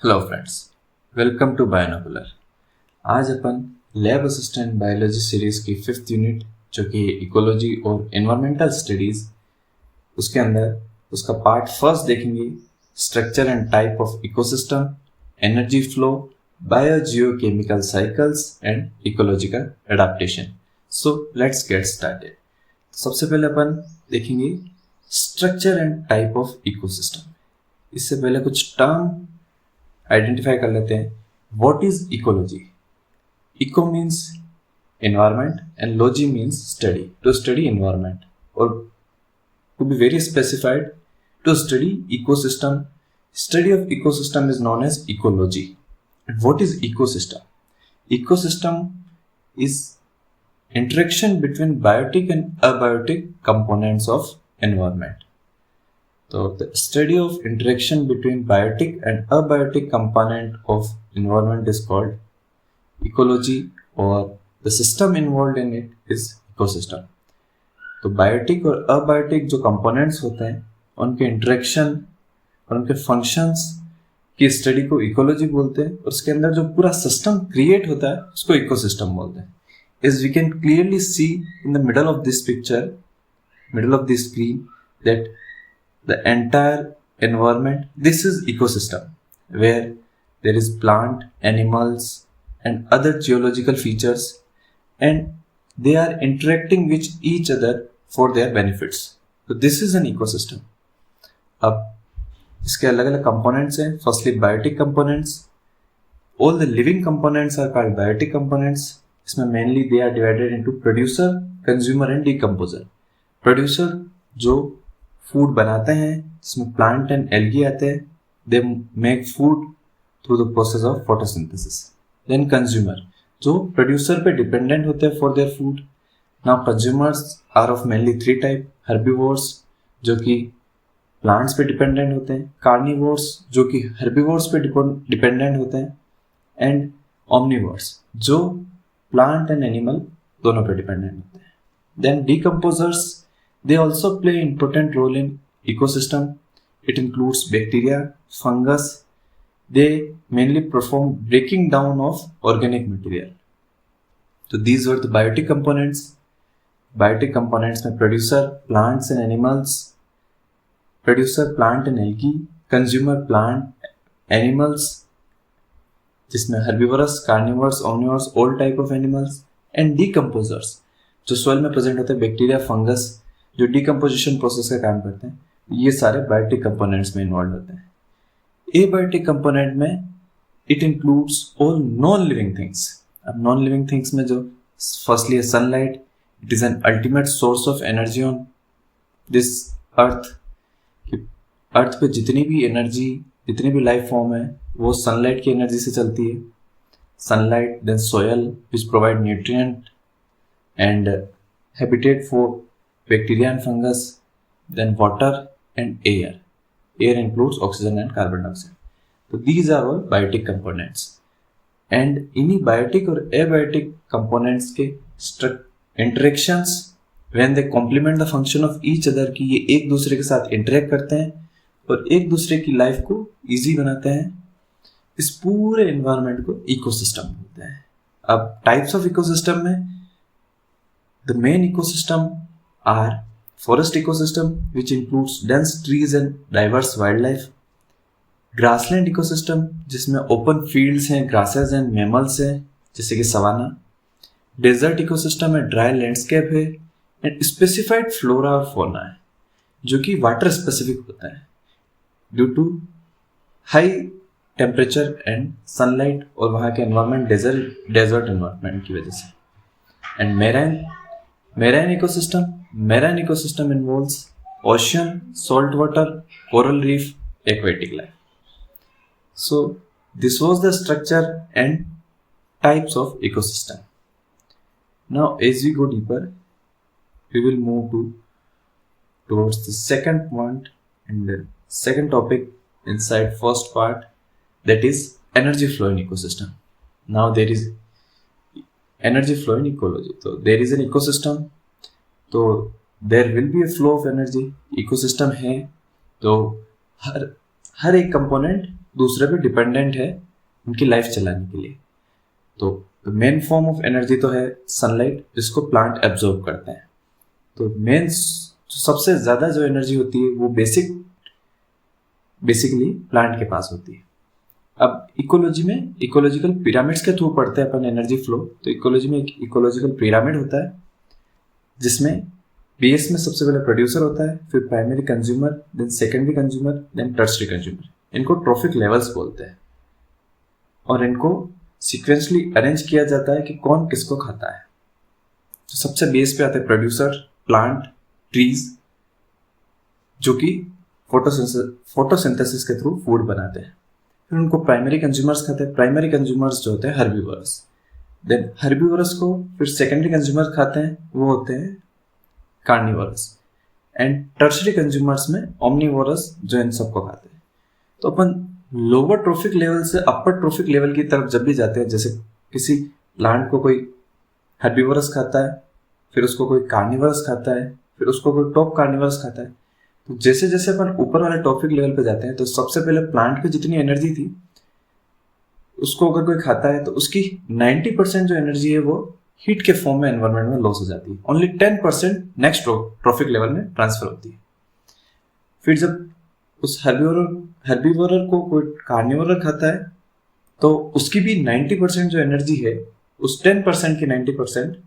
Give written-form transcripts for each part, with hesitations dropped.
Hello friends, welcome to Bionocular. आज अपन lab assistant biology series की फिफ्थ यूनिट जो कि इकोलॉजी और एनवायरमेंटल स्टडीज उसके अंदर उसका पार्ट फर्स्ट देखेंगे। Structure and type of ecosystem, energy flow, biogeochemical cycles and ecological adaptation. So let's get started. सबसे पहले अपन देखेंगे structure and type of ecosystem. इससे पहले कुछ टर्म आइडेंटिफाई कर लेते हैं। What is ecology? Eco means environment and logy means study, to study environment, or to be very specified, to study ecosystem. Study of ecosystem is known as ecology. And what is ecosystem? Ecosystem is interaction between biotic and abiotic components of environment. So the study of interaction between biotic and abiotic component of environment is called ecology, or the system involved in it is ecosystem. तो biotic और abiotic जो components होते हैं उनके interaction और उनके functions की study को इकोलॉजी बोलते हैं, और उसके अंदर जो पूरा सिस्टम क्रिएट होता है उसको इकोसिस्टम बोलते हैं. As we can clearly see in the middle of this picture, middle of this screen, that the entire environment, this is ecosystem, where there is plant, animals and other geological features, and they are interacting with each other for their benefits. So this is an ecosystem. अब इसके अलग अलग components हैं. Firstly, biotic components. All the living components are called biotic components. इसमें mainly they are divided into producer, consumer and decomposer. Producer जो food बनाते हैं, जिसमें plant and algae आते हैं, they make food through the process of photosynthesis. Then consumer जो producer पे dependent होते हैं for their food. Now consumers are of mainly three type. Herbivores जो कि plants पे dependent होते हैं, carnivores जो कि herbivores पे dependent होते हैं, and omnivores जो plant and animal दोनों पे dependent होते हैं. Then decomposers, they also play important role in ecosystem. It includes bacteria, fungus. They mainly perform breaking down of organic material. So these were the biotic components. Biotic components में producer, plants and animals, producer, plant and algae, consumer, plant, animals, जिसमें herbivores, carnivores, omnivores, all type of animals, and decomposers जो soil में present होते हैं, bacteria, fungus जो decomposition process का काम करते हैं. ये सारे biotic components में involved होते हैं. Abiotic component में it includes all non-living things. अब non-living things में जो firstly है sunlight. It is an ultimate source of energy on this earth. अर्थ पे जितनी भी एनर्जी, जितनी भी लाइफ फॉर्म है वो सनलाइट की एनर्जी से चलती है. Sunlight, then soil which provide nutrient and habitat for bacteria and fungus, then water and air. Air includes oxygen and carbon dioxide. तो these are all biotic components. And इन्हीं biotic और abiotic components के interactions when they complement the function of each other, की ये एक दूसरे के साथ इंटरेक्ट करते हैं और एक दूसरे की लाइफ को इजी बनाते हैं, इस पूरे एनवायरनमेंट को इकोसिस्टम बोलते हैं. अब टाइप्स ऑफ इकोसिस्टम में the main ecosystem are forest ecosystem which includes dense trees and diverse wildlife. Grassland ecosystem जिसमें ओपन फील्ड्स हैं, ग्रासेस एंड मैमल्स हैं जैसे कि सवाना. डेजर्ट इकोसिस्टम है, ड्राई लैंडस्केप है, एंड स्पेसिफाइड फ्लोरा और fauna है जो कि वाटर स्पेसिफिक होता है due to high temperature and sunlight और वहाँ के एनवायरनमेंट डेजर्ट एनवायरनमेंट की वजह से. And marine ecosystem involves ocean, salt water, coral reef, aquatic life. So this was the structure and types of ecosystem. Now as we go deeper we will move towards the second point and the second topic inside first part, that is energy flow in ecosystem. Now there is energy flow in ecology. So there is an ecosystem, so there will be a flow of energy. ecosystem है तो हर एक component दूसरे पे dependent है उनकी life चलाने के लिए। तो मेन फॉर्म ऑफ एनर्जी तो है सनलाइट, जिसको प्लांट एब्जॉर्ब करते हैं। तो मेन सबसे ज़्यादा जो एनर्जी होती है वो बेसिकली प्लांट के पास होती है। अब इकोलॉजी में इकोलॉजिकल पिरामिड्स के थ्रू पढ़ते हैं अपन एनर्जी फ्लो। तो इकोलॉजी में एक इकोलॉजिकल पिरामिड होता है जिसमें बेस में सबसे पहले प्रोड्यूसर होता है, फिर primary consumer, then secondary consumer, then tertiary consumer. इनको ट्रॉफिक लेवल्स बोलते हैं और इनको सीक्वेंशली अरेंज किया जाता है कि कौन किसको खाता है। तो सबसे बेस पे आते हैं प्रोड्यूसर, प्लांट, ट्रीज, जो कि फोटोसिंथेसिस के थ्रू फूड बनाते हैं। फिर उनको प्राइमरी कंज्यूमर्स खाते हैं। प्राइमरी कंज्यूमर्स जो होते हैं हर्बीवोरस। देन हर्बीवोरस को फिर सेकेंडरी कंज्यूमर खाते हैं, वो होते हैं कार्निवोरस। एंड टर्शरी कंज्यूमर्स में ओमनीवोरस जो इन सबको खाते हैं। तो अपन लोअर ट्रॉफिक लेवल से अपर ट्रॉफिक लेवल की तरफ जब भी जाते हैं, जैसे किसी प्लांट को कोई हर्बीवोरस खाता है, फिर उसको कोई कार्निवोरस खाता है, फिर उसको कोई टॉप कार्निवोरस खाता है। तो जैसे जैसे अपन ऊपर वाले ट्रॉफिक लेवल पे जाते हैं तो सबसे पहले प्लांट की जितनी एनर्जी थी उसको अगर कोई खाता है तो उसकी 90% जो एनर्जी है वो हीट के फॉर्म में एनवायरमेंट में लॉस हो जाती है। ओनली 10% नेक्स्ट ट्रॉफिक लेवल में ट्रांसफर होती है। फिर जब उस हर्बीवोरर को कोई कार्निवोरर खाता है तो उसकी भी 90% जो एनर्जी है, उस 10% की 90%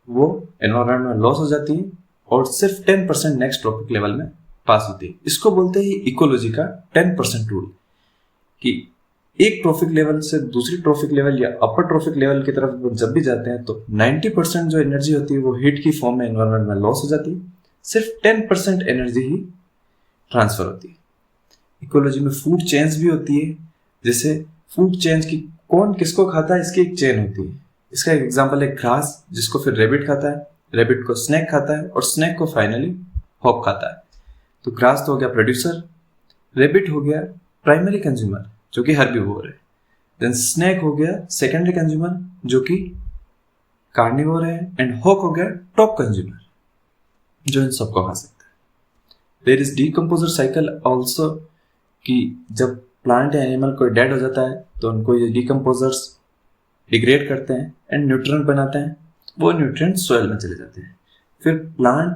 वो एनवायरमेंट में लॉस हो जाती है और सिर्फ 10% नेक्स्ट ट्रॉपिक लेवल में पास होती है। इसको बोलते हैं इकोलॉजी का 10% रूल, कि एक ट्रॉफिक लेवल से दूसरी ट्रॉफिक लेवल या अपर ट्रॉफिक लेवल की तरफ जब भी जाते हैं तो 90% जो एनर्जी होती है वो हीट की फॉर्म में एनवायरमेंट में लॉस हो जाती है, सिर्फ 10% एनर्जी ही ट्रांसफर होती है। इकोलॉजी में फूड चेन्स भी होती है, जैसे फूड चेन्स की कौन किसको खाता है इसकी एक चेन होती है। इसका एक एग्जांपल है घास, जिसको फिर रेबिट खाता है, रेबिट को स्नेक खाता है और स्नेक को फाइनली हॉक खाता है। तो ग्रास तो हो गया प्रोड्यूसर, रेबिट हो गया प्राइमरी कंज्यूमर जो कि हर्बीवोर है, देन स्नेक हो गया सेकेंडरी कंज्यूमर जो कि कार्निवोर है, एंड हॉक हो गया टॉप कंज्यूमर जो इन सबको खा सकता है। There is decomposer cycle also, कि जब प्लांट या एनिमल कोई डेड हो जाता है तो उनको ये डीकम्पोजर्स डिग्रेड करते हैं एंड न्यूट्रिएंट बनाते हैं। वो न्यूट्रिएंट सॉइल में चले जाते हैं, फिर प्लांट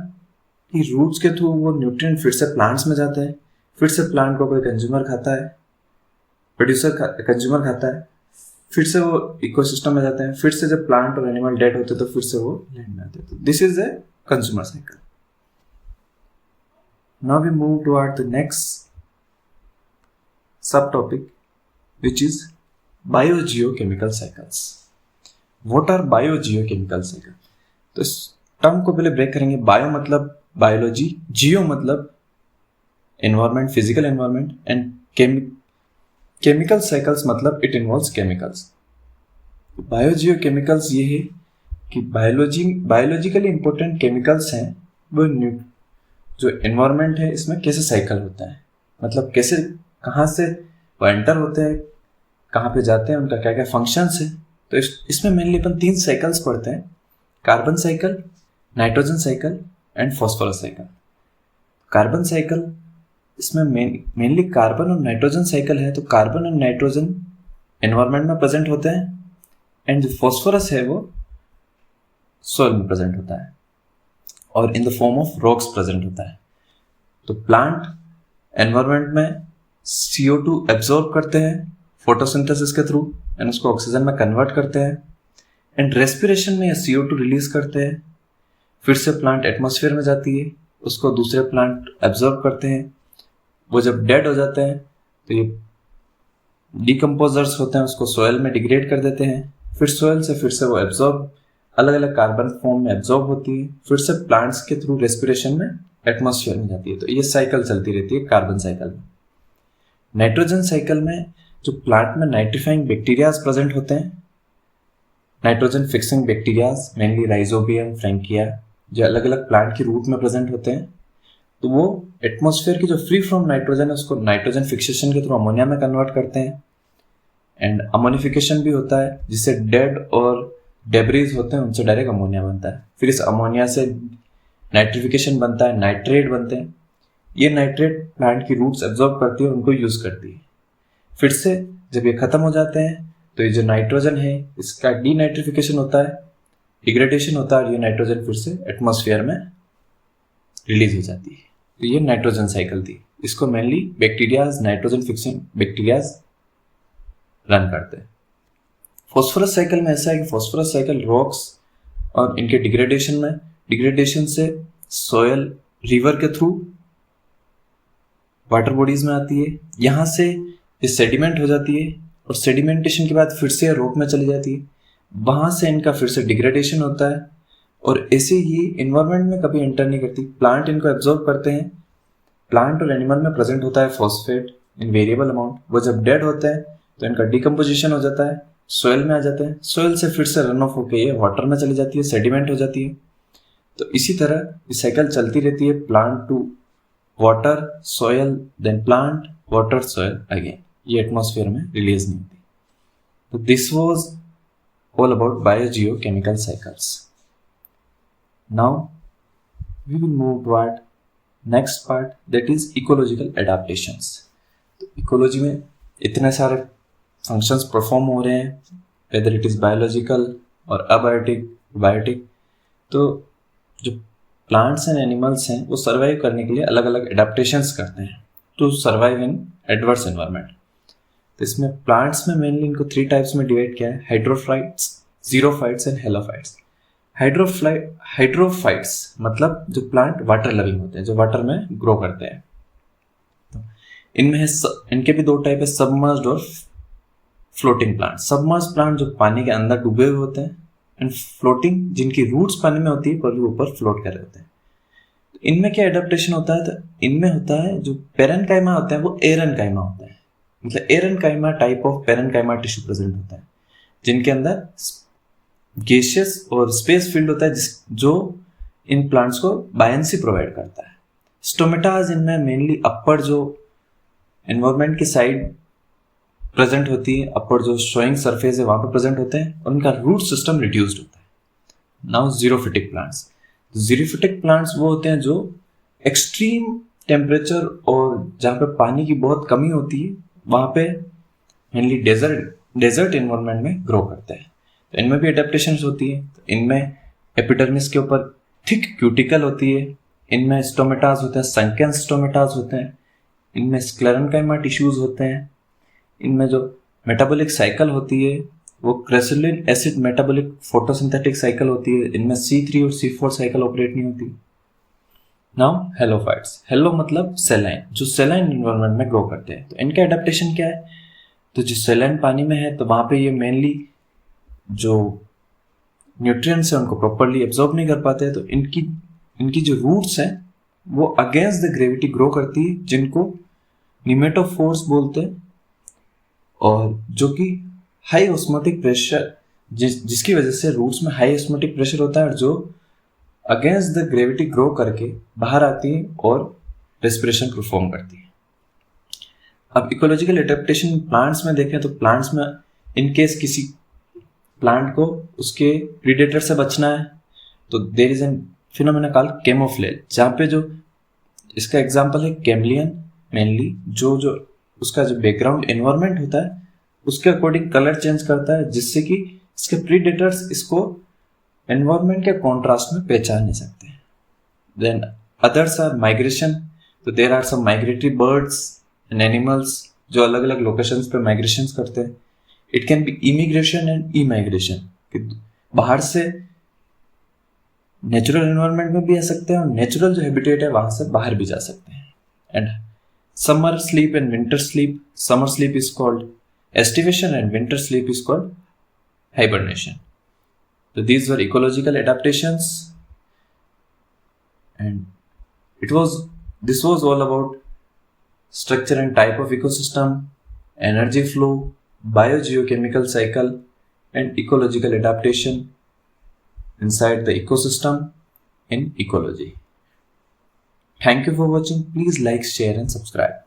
की रूट्स के थ्रू वो न्यूट्रिएंट फिर से प्लांट्स में जाते हैं, फिर से प्लांट को कोई कंज्यूमर खाता है, कंज्यूमर खाता है, फिर से वो इकोसिस्टम में जाते हैं, फिर से जब प्लांट और एनिमल डेड होते हैं तो फिर से वो लैंड में आते हैं। This is a consumer cycle. Now we move toward the next subtopic, which is biogeochemical cycles. What are biogeochemical cycle? तो इस टर्म को पहले ब्रेक करेंगे। बायो मतलब बायोलॉजी, जियो मतलब environment, physical environment, and chemical cycles मतलब इट इन्वॉल्व्स केमिकल्स। बायोजियोकेमिकल्स ये है कि बायोलॉजिकली इंपॉर्टेंट केमिकल्स हैं वो जो एनवायरमेंट है इसमें कैसे साइकिल होता है, मतलब कैसे कहाँ से वो एंटर होते हैं, कहाँ पे जाते हैं, उनका क्या क्या फंक्शंस है। तो इसमें मेनली अपन 3 साइकिल्स पढ़ते हैं, carbon cycle, nitrogen cycle and phosphorus cycle. Carbon cycle इसमें मेनली कार्बन और नाइट्रोजन साइकिल है। तो कार्बन और नाइट्रोजन एनवायरमेंट में प्रेजेंट होते हैं एंड जो फॉस्फोरस है वो सॉइल में प्रेजेंट होता है और in the form of rocks present होता है। तो प्लांट एनवायरमेंट में CO2 एब्जॉर्ब करते हैं फोटोसिंथेसिस के थ्रू एंड उसको ऑक्सीजन में कन्वर्ट करते हैं एंड रेस्पिरेशन में ये CO2 रिलीज करते हैं। फिर से प्लांट एटमॉस्फेयर में जाती है, उसको दूसरे प्लांट एब्जॉर्ब करते हैं। वो जब डेड हो जाते हैं तो ये डिकम्पोजर्स होते हैं, उसको सॉइल में डिग्रेड कर देते हैं। फिर सॉइल से फिर से वो एब्जॉर्ब अलग अलग कार्बन फॉर्म में एब्जॉर्ब होती है, फिर से प्लांट्स के थ्रू रेस्पिरेशन में एटमॉस्फेयर में जाती है। तो ये साइकिल चलती रहती है कार्बन साइकिल में। नाइट्रोजन साइकिल में जो प्लांट में नाइट्रीफाइंग बैक्टीरियाज प्रेजेंट होते हैं, nitrogen fixing bacterias mainly rhizobium, Frankia, जो अलग अलग प्लांट की रूट में प्रेजेंट होते हैं, तो वो एटमॉस्फेयर की जो फ्री फ्रॉम नाइट्रोजन है उसको नाइट्रोजन फिक्सेशन के थ्रू अमोनिया में कन्वर्ट करते हैं एंड अमोनिफिकेशन भी होता है जिससे डेड और डेब्रीज होते हैं उनसे डायरेक्ट अमोनिया बनता है। फिर इस अमोनिया से नाइट्रिफिकेशन बनता है, नाइट्रेट बनते हैं। ये नाइट्रेट प्लांट की रूट्स एब्जॉर्ब करती है और उनको यूज करती है। फिर से जब ये खत्म हो जाते हैं तो ये जो नाइट्रोजन है इसका डीनाइट्रिफिकेशन होता है, डिग्रेडेशन होता है, और ये नाइट्रोजन फिर से एटमॉस्फेयर में रिलीज हो जाती है। तो ये नाइट्रोजन साइकिल थी। इसको mainly bacterias, nitrogen fixing bacterias run करते हैं। फॉस्फोरस साइकिल में ऐसा है कि फॉस्फोरस साइकिल रॉक्स और इनके डिग्रेडेशन से सॉयल रिवर के थ्रू वाटर बॉडीज में आती है। यहाँ से ये सेडिमेंट हो जाती है और सेडिमेंटेशन के बाद फिर से रॉक में चली जाती है। वहाँ से इनका फिर से डिग्रेडेशन होता है और ऐसे ही इन्वायरमेंट में कभी एंटर नहीं करती। प्लांट इनको एब्जॉर्ब करते हैं। प्लांट और एनिमल में प्रेजेंट होता है फॉस्फेट इन वेरिएबल अमाउंट। वो जब डेड होते हैं तो इनका डिकम्पोजिशन हो जाता है, सॉइल में आ जाते हैं। सॉइल से फिर से रन ऑफ होकर ये वाटर में चली जाती है, सेडिमेंट हो जाती है। तो इसी तरह ये साइकिल चलती रहती है, plant to water, soil, then plant, water, soil again. ये एटमॉस्फेयर में रिलीज नहीं होती। तो this was all about biogeochemical cycles. Now we will move toward next part, that is ecological adaptations. तो इकोलॉजी में इतने सारे फंक्शंस परफॉर्म हो रहे हैं, वेदर इट इज बायोलॉजिकल और अबायोटिक, बायोटिक। तो जो प्लांट्स एंड एनिमल्स हैं वो सर्वाइव करने के लिए अलग अलग एडाप्टेशंस करते हैं to survive in adverse environment. तो इसमें प्लांट्स में मेनली इनको 3 टाइप्स में डिवाइड किया है, hydrophytes, xerophytes and halophytes. Hydrophytes मतलब जो प्लांट वाटर लविंग होते हैं, जो वाटर में ग्रो करते हैं। तो इनमें इनके भी 2 टाइप है, सबमर्ज्ड और फ्लोटिंग प्लांट। सबमर्ज्ड प्लांट जो पानी के अंदर डूबे हुए होते हैं, एंड फ्लोटिंग जिनकी रूट्स पानी में होती है पर वो ऊपर फ्लोट कर रहे होते हैं। तो इनमें क्या एडेप्टेशन होता है? तो इनमें होता है जो पेरेन्काइमा होता है वो एरेन्काइमा होता है। मतलब एरेन्काइमा type of parenchyma tissue present होता है जिनके अंदर गैसियस और स्पेस फील्ड होता है जो इन प्लांट्स को बायंसी प्रोवाइड करता है। स्टोमेटाज इनमें मेनली अपर जो एनवायरमेंट की साइड प्रेजेंट होती है, अपर जो शोइंग सरफेस है वहां पर प्रेजेंट होते हैं और उनका रूट सिस्टम रिड्यूस्ड होता है। Now xerophytic plants. Xerophytic plants वो होते हैं जो एक्सट्रीम टेम्परेचर और जहाँ पे पानी की बहुत कमी होती है वहां पे मेनली डेजर्ट एनवायरमेंट में ग्रो करते हैं। तो इनमें भी एडेप्टेशन होती है। तो इनमें एपिडर्मिस के ऊपर थिक क्यूटिकल होती है। इनमें स्टोमेटास होते हैं, संकेन स्टोमेटास होते हैं। इनमें स्क्लेरेन्काइमा टिश्यूज होते हैं। इनमें जो मेटाबॉलिक साइकिल होती है वो क्रेसुलिन एसिड मेटाबॉलिक फोटोसिंथेटिक साइकिल होती है। इनमें C3 और C4 साइकिल ऑपरेट नहीं होती। Now halophytes. हेलो मतलब सेलाइन, जो सेलाइन एनवायरनमेंट में ग्रो करते हैं। तो इनका एडेप्टेशन क्या है? तो जो सेलाइन पानी में है तो वहां पे ये मेनली जो न्यूट्रिएंट्स हैं उनको प्रॉपरली एब्जॉर्ब नहीं कर पाते हैं। तो इनकी जो रूट्स हैं वो अगेंस्ट द ग्रेविटी ग्रो करती है, जिनको निमेटोफोर्स बोलते हैं, और जो कि हाई ऑस्मोटिक प्रेशर जिसकी वजह से रूट्स में हाई ऑस्मोटिक प्रेशर होता है और जो अगेंस्ट द ग्रेविटी ग्रो करके बाहर आती है और रेस्पिरेशन परफॉर्म करती है। अब इकोलॉजिकल एडेप्टेशन प्लांट्स में देखें तो प्लांट्स में इनकेस किसी प्लांट को उसके प्रीडेटर से बचना है तो there is an phenomena called camouflage, जहाँ पे जो इसका एग्जांपल है कैमलियन मेनली, जो उसका जो बैकग्राउंड एनवायरनमेंट होता है उसके अकॉर्डिंग कलर चेंज करता है, जिससे कि इसके प्रीडेटर्स इसको एनवायरनमेंट के कॉन्ट्रास्ट में पहचान नहीं सकते। Then others are migration. तो there are some migratory birds and animals जो अलग अलग लोकेशंस पे माइग्रेशन करते हैं। It can be immigration and emigration, बाहर से नेचुरल एनवायरनमेंट में भी आ सकते हैं और नेचुरल जो हैबिटेट है वहां से बाहर भी जा सकते हैं। And summer sleep and winter sleep. Summer sleep is called estivation and winter sleep is called hibernation. So these were ecological adaptations, and this was all about structure and type of ecosystem, energy flow, biogeochemical cycle, and ecological adaptation inside the ecosystem in ecology. Thank you for watching. Please like, share and subscribe.